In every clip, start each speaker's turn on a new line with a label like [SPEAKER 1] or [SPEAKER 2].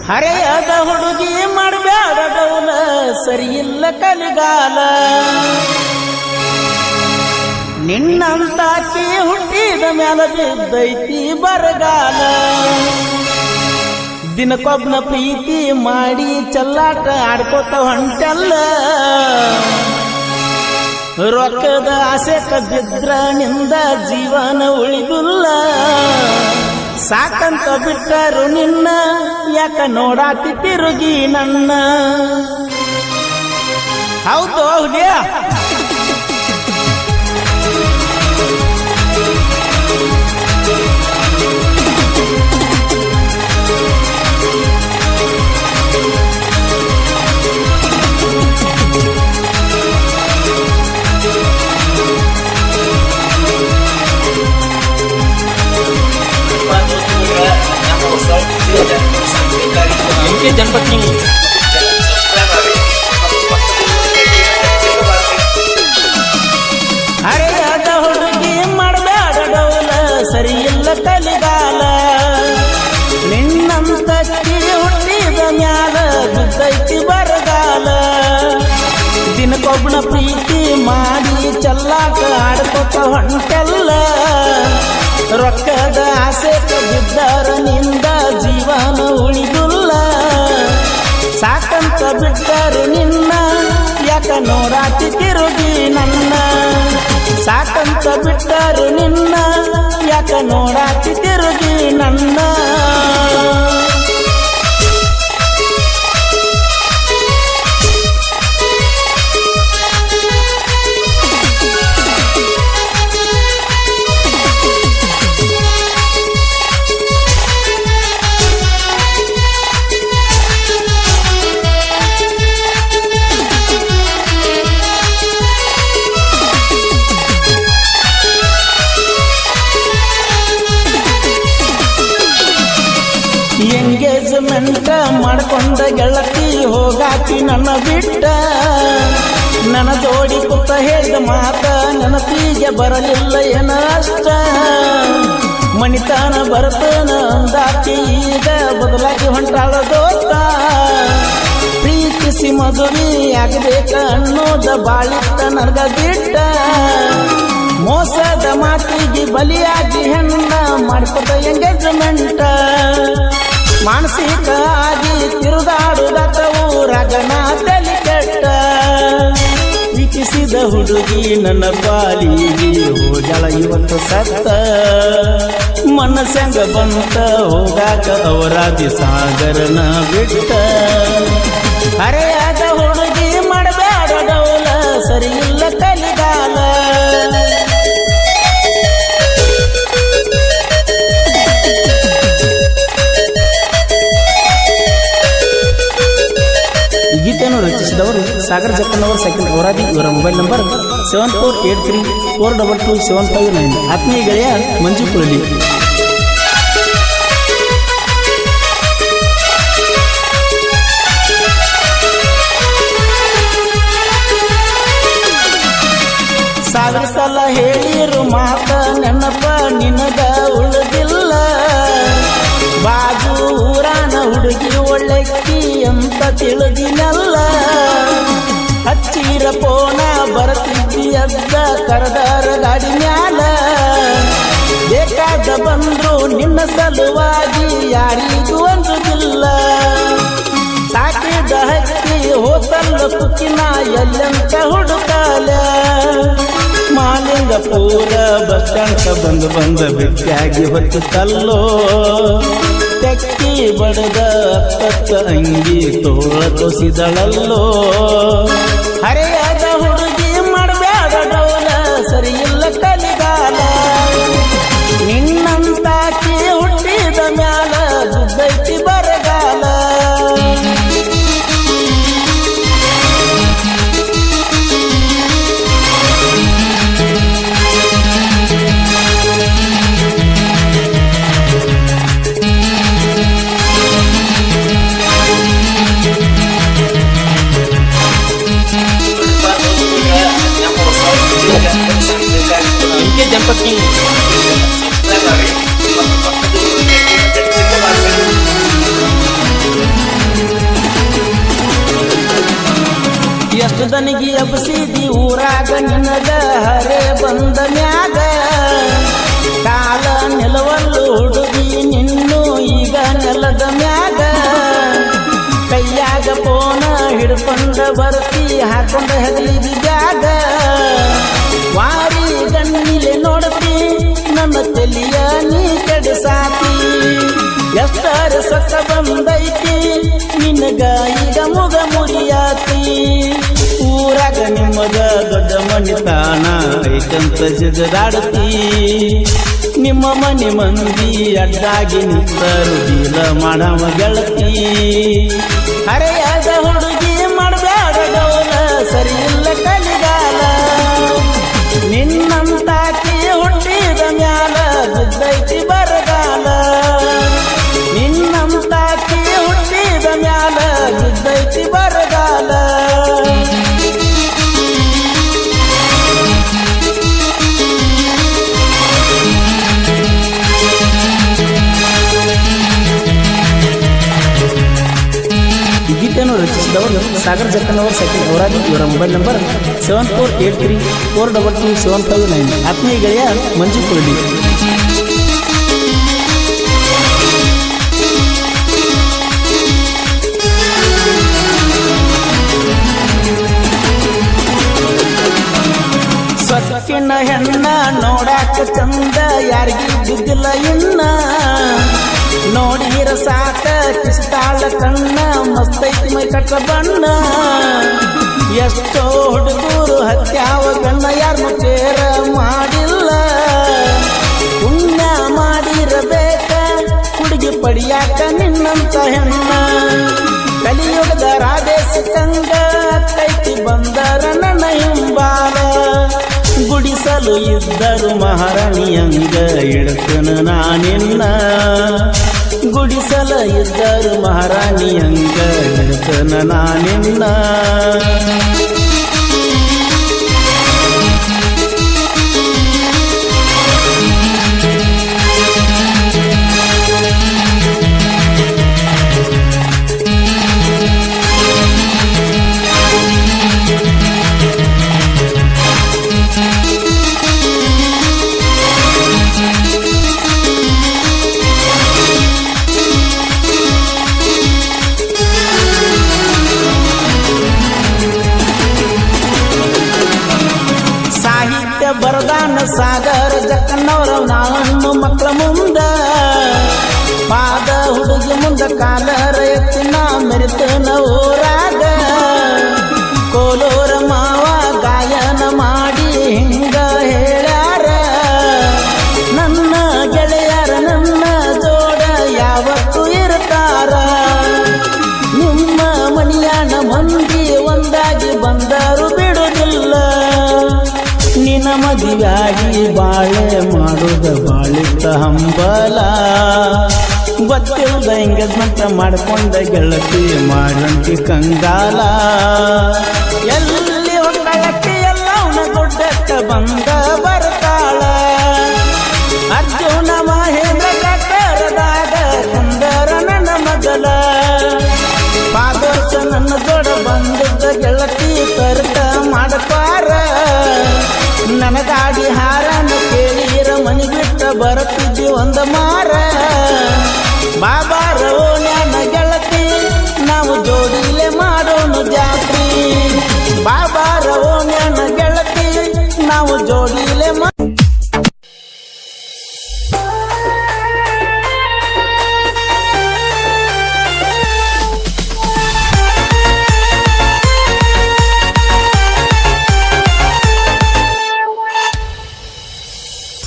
[SPEAKER 1] ಹರೆಯದ ಹುಡುಗಿ ಮಾಡಬೇಡ ಡೌಲ ಸರಿ ಇಲ್ಲ ಕಲಿಗಾಲ ನಿನ್ನಂತಾಕಿ ಹುಟ್ಟಿದ ಮ್ಯಾಲ ಬಿದ್ದೈತಿ ಬರಗಾಲ ದಿನಕ್ಕೊಬ್ನ ಪ್ರೀತಿ ಮಾಡಿ ಚಲ್ಲಾಟ ಆಡ್ಕೋತ ಹೊಂಟಲ್ಲ ರೊಕ್ಕದ ಆಸೆ ಕದ್ದಿದ್ರ ನಿಂದ ಜೀವನ ಉಳಿದುಲ್ಲ ಸಾಕಂತ ಬಿಟ್ಟರು ನಿನ್ನ ಯಾಕ ನೋಡಾತಿ ತಿರುಗಿ ನನ್ನ ಹೌದು ಹುಲಿಯ
[SPEAKER 2] जनपति
[SPEAKER 1] ಹರೆಯದ ಹುಡುಗಿ ಮಾಡಬೇಡ ಡೌಲ ಸರಿ ಇಲ್ಲ ಕಲಿಗಾಲ ನಿನ್ನಂತಕ್ಕಿ ಹುಟ್ಟಿದ ಮ್ಯಾಲ ಬಿದ್ದೈತಿ ಬರಗಾಲ ದಿನಕ್ಕೊಬ್ಬನ ಪ್ರೀತಿ ಮಾಡಿ ಚಲ್ಲಾಟ ಆಡ್ಕೊತ ಹೊಂಟಲ್ಲ ರೊಕ್ಕದ ಆಸೆ ಬಿದ್ದರ ನಿಂದ ಜೀವನ ಉಳಿದುಲ್ಲ ಸಾಕಂತ ಬಿಟ್ಟರು ನಿನ್ನ ಯಾಕ ನೋಡಾತಿ ತಿರುಗಿ ನನ್ನ ಸಾಕಂತ ಬಿಟ್ಟರು ನಿನ್ನ ಯಾಕ ನೋಡಾತಿ ತಿರುಗಿ ನನ್ನ ಎಂಗೇಜ್ಮೆಂಟ್ ಮಾಡ್ಕೊಂಡ ಗೆಳತಿ ಹೋಗಾಕಿ ನನ್ನ ಬಿಟ್ಟ ನನ್ನ ಜೋಡಿ ಕುತ್ತ ಹೇಳಿದ ಮಾತ ನೆನಪಿಗೆ ಬರಲಿಲ್ಲ ಏನ ಅಷ್ಟ ಮಣಿತಾನ ಬರ್ತನ ಅಂದಾಕಿ ಈಗ ಬದಲಾಗಿ ಹೊಂಟಾಳ ದೋಸ್ತ ಪ್ರೀತಿಸಿ ಮದುವೆ ಆಗಬೇಕ ಅನ್ನೋದ ಬಾಳಿತ್ತ ನನಗ ಬಿಟ್ಟ ಮೋಸದ ಮಾತಿಗೆ ಬಲಿಯಾಗಿ ಹೆಣ್ಣ ಮಾಡ್ಕೊತ ಎಂಗೇಜ್ಮೆಂಟ್ ಮಾನಸಿಕ ಆಗಿ ತಿರುಗಾಡುದತ್ತ ಊರಗನ ತಲೆ ಕೆಟ್ಟ ಪ್ರೀತಿಸಿದ ಹುಡುಗಿ ನನ್ನ ಪಾಲಿಗೆ ಹೋಗಳ ಇವತ್ತು ಸತ್ತ ಮನಸ್ಸಂಗ ಬಂತ ಹೋಗಾಕ ಅವರಾದಿ ಸಾಗರನ ಬಿಟ್ಟ ಹರೆಯಾದ ಹುಡುಗಿ ಮಾಡಬೇಡ ಡೌಲ ಸರಿ ಇಲ್ಲ ಕಲಿಗಾಲ ಗೀತೆಯನ್ನು ರಚಿಸಿದವರು ಸಾಗರ್ ಜಕ್ಕನವರು ಸೆಕೆಂಡ್ ಅವರಾದಿ ಇವರ ಮೊಬೈಲ್ ನಂಬರ್ 7483422759 ಆತ್ಮೀಯ ಗೆಳೆಯ ಮಂಜು ಕುಳಲಿ ಸಾವಿರ ಸಲ ಹೇಳಿರು ಮಾತ ನೆನಪ ನಿನಗ ಉಳಿದಿಲ್ಲ ಬಾಜು ಊರಾನ ಹುಡುಗಿ ಒಳ್ಳೆಕ್ಕಿ ಅಂತ ತಿಳಿದಿನಲ್ಲ ಹಚ್ಚಿರ ಪೋನ ಬರತಿದ್ದಿಯದ್ದ ಕರದಾರ ಗಾಡಿ ಮ್ಯಾಲ ಬೇಕಾದ ಬಂದ್ರು ನಿನ್ನ ಸಲುವಾಗಿ ಯಾರಿಗೂ ಅಂಜುದಿಲ್ಲ ಸಾಕಿದ ಹಕ್ಕಿ ಹೋತಲ್ಲ ಕುಕ್ಕಿನ ಎಲ್ಲಂತ ಹುಡುಕಾಲ ಮಾಲಿಂಗಪುರ ಬಸ್ ಸ್ಟ್ಯಾಂಡ್ ಬಂದ ಬಿಟ್ಟಿಯಾಗಿ ಹೊತ್ತಲ್ಲೋ ತೆಕ್ಕಿ ಬಡದ ಅತ್ತ ಅಂಗಿ ತೋಳ ತೋಸಿದಳಲ್ಲೋ ಹರೆಯಾದ ಹುಡುಗಿ ಮಾಡಬೇಡ ಡೌಲ ಸರಿ ಇಲ್ಲ ಕಲಿಗಾಲ ನಿನ್ನಂತಾಕಿ ಹುಟ್ಟಿದ ಮ್ಯಾಲ ಬಿದ್ದೈತಿ ಬರಗಾಲ ಎದನಿಗೆ ಎಬ್ಸಿದಿ ಊರಾಗ ನಿನಗ ಹರೆ ಬಂದ ಮ್ಯಾಗ ಕಾಲ ನೆಲವಲ್ಲು ಹುಡುಗಿ ನಿನ್ನು ಈಗ ನೆಲದ ಮ್ಯಾಗ ಕೈಯಾಗ ಪೋನ ಹಿಡ್ಕೊಂಡ ಬರ್ತಿ ಹಾಕೊಂಡ ಹೆಗಲಿಗೆ ಜಾಗ ವಾರಿ ಗಣ್ಣಿಲೆ ನೋಡ್ತಿ ನನ್ನ ತಲಿಯ ನೀ ಕೆಡಸಾತಿ ಎಷ್ಟರ ಸತ್ತ ಬಂದೈತಿ ನಿನಗ ಈಗ ಮುಗ ಮುರಿಯಾತಿ ಊರಾಗ ನಿಮ್ಮಗ ದೊಡ್ಡ ಮನಿತಾನ ಐತಂತ ಜಗದಾಡತಿ ನಿಮ್ಮ ಮನೆ ಮಂದಿ ಅಡ್ಡಾಗಿ ನಿಂತರು ಬೀಲ ಮಾಡವ ಗೆಳತಿ ಹರೆಯಾದ ಹುಡುಗಿ ಮಾಡಬೇಡ ಗೌಲ ಸರಿ ಇಲ್ಲ ಕಲಿಗಾಲ ನಿನ್ನಂತಾಕಿ ಹುಟ್ಟಿದ ಮ್ಯಾಲ ಬಿದ್ದೈತಿ ಬರಗಾಲ ನಿನ್ನಂತಾಕಿ ಹುಟ್ಟಿದ ಮ್ಯಾಲ ಬಿದ್ದೈತಿ ಬರಗಾಲ ಗೀತೆಯನ್ನು ರಚಿಸಿದವರು ಸಾಗರ್ ಜಕ್ಕನವರು ಸೆಕೆಂಡ್ ಅವರಾಗಿ ಇವರ ಮೊಬೈಲ್ ನಂಬರ್ 7483422759 ಆತ್ಮೀಯ ಗೆಳೆಯ ಮಂಜು ಕುರುಡಿ. ಸೊಕ್ಕಿನ ಹೆಣ್ಣ ನೋಡಾಕ ಚಂದ ಯಾರಿಗೂ ಬಿದ್ದಿಲ್ಲ ಇನ್ನ ನೋಡಿರ ಸಾಕ ಕಿಸ್ತಾಳ ಕಣ್ಣ ಮಸ್ತೈತಿ ಮೈ ಕಟ್ಟ ಬಣ್ಣ ಎಷ್ಟೋ ಹುಡುಗರು ಹತ್ಯಾವ ಗಣ್ಣ ಯಾರನ್ನು ಕೇರ ಮಾಡಿಲ್ಲ ಪುಣ್ಯ ಮಾಡಿರಬೇಕ ಹುಡುಗಿ ಪಡಿಯಾಕ ನಿನ್ನಂತ ಹೆಣ್ಣ ಕಲಿಯುಗದ ರಾಧೇಶಕಂಗ ಕೈತಿ ಬಂದರ ನನ್ನ ಹಿಂಬಾಲ ಗುಡಿಸಲು ಇದ್ದರು ಮಹಾರಾಣಿಯಂಗ ಇಡ್ತನ ನಾನಿನ್ನ ಗುಡಿಸಲ ಇದ್ದರು ಮಹಾರಾಣಿಯಂಗ ಇಡ್ತನ ನಾನಿನ್ನ ಬರದಾನ ಸಾಗರ ಜಕ್ಕನವರ ನಾನು ಮಕ್ಕಳ ಮುಂದ ಪಾದ ಹುಡುಗಿ ಮುಂದ ಕಾಲರ ಎತ್ತಿನ ಮೆರಿತನ ಊರಾಗ ಕೋಲೂರ ಮಾವ ಗಾಯನ ಮಾಡಿ ಹಿಂಗ ಹೇಳ್ಯಾರ ನನ್ನ ಗೆಳೆಯರ ನನ್ನ ಜೋಡ ಯಾವತ್ತೂ ಇರ್ತಾರ ನಿಮ್ಮ ಮನಿಯಾನ ಮಂದಿ ಒಂದಾಗಿ ಬಂದರು ಬಿಡುವುದಿಲ್ಲ ನಿನ್ನ ಮದುವೆಯಾಗಿ ಬಾಳೆ ಮಾಡುದ ಬಾಳಿತ ಹಂಬಲ ಗೊತ್ತಿಲ್ಲದ ಎಂಗೇಜ್ಮೆಂಟ್ ಮಾಡ್ಕೊಂಡ ಗೆಳತಿ ಮಾಡಂತಿ ಕಂಗಾಲ ಎಲ್ಲಿ ಹೊಟ್ಟಳಕ್ಕೆ ಎಲ್ಲವನ್ನ ದೊಡ್ಡಕ್ಕ ಬಂದ ಬರ್ತಾಳ ಅರ್ಜುನ ಮಹೇಂದ್ರ ಕಟ್ಟರದಾಗ ಕುಂದರ ನನ್ನ ಮಗಲ ಪಾದೋಸ ನನ್ನ ದೊಡ್ಡ ಬಂದಿದ್ದ ಗೆಳತಿ ಕರ್ತ ಮಾಡಪಾರ ನನಗಾಡಿ ಹಾರನ ಕೇಳಿರ ಮನಿ ಬಿಟ್ಟ ಬರುತ್ತಿದ್ದಿ ಒಂದ ಮಾರ ಬಾಬಾರ ಓಣ್ಯಾನ ಗೆಳತಿ ನಾವು ಜೋಡಿಲೆ ಮಾಡೋಣ ಜಾತ್ರಿ ಬಾಬಾರ ಓಣ್ಯಾನ ಗೆಳತಿ ನಾವು ಜೋಡಿಲೆ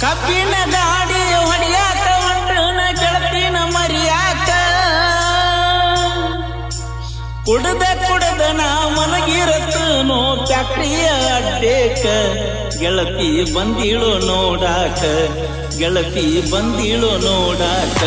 [SPEAKER 1] ಕಬ್ಬಿನ ಗಾಡಿ ಹೊಡಿಯಾಕ ಹೊಂಟನ ಗೆಳತಿನ ಮರಿಯಾಕ ಕುಡ್ದ ನಾ ಮಲಗಿರತನೋ ಫ್ಯಾಕ್ಟ್ರಿಯ ಅಡ್ಡೇಕ ಗೆಳತಿ ಬಂದಿಳು ನೋಡಾಕ ಗೆಳತಿ ಬಂದಿಳು ನೋಡಾಕ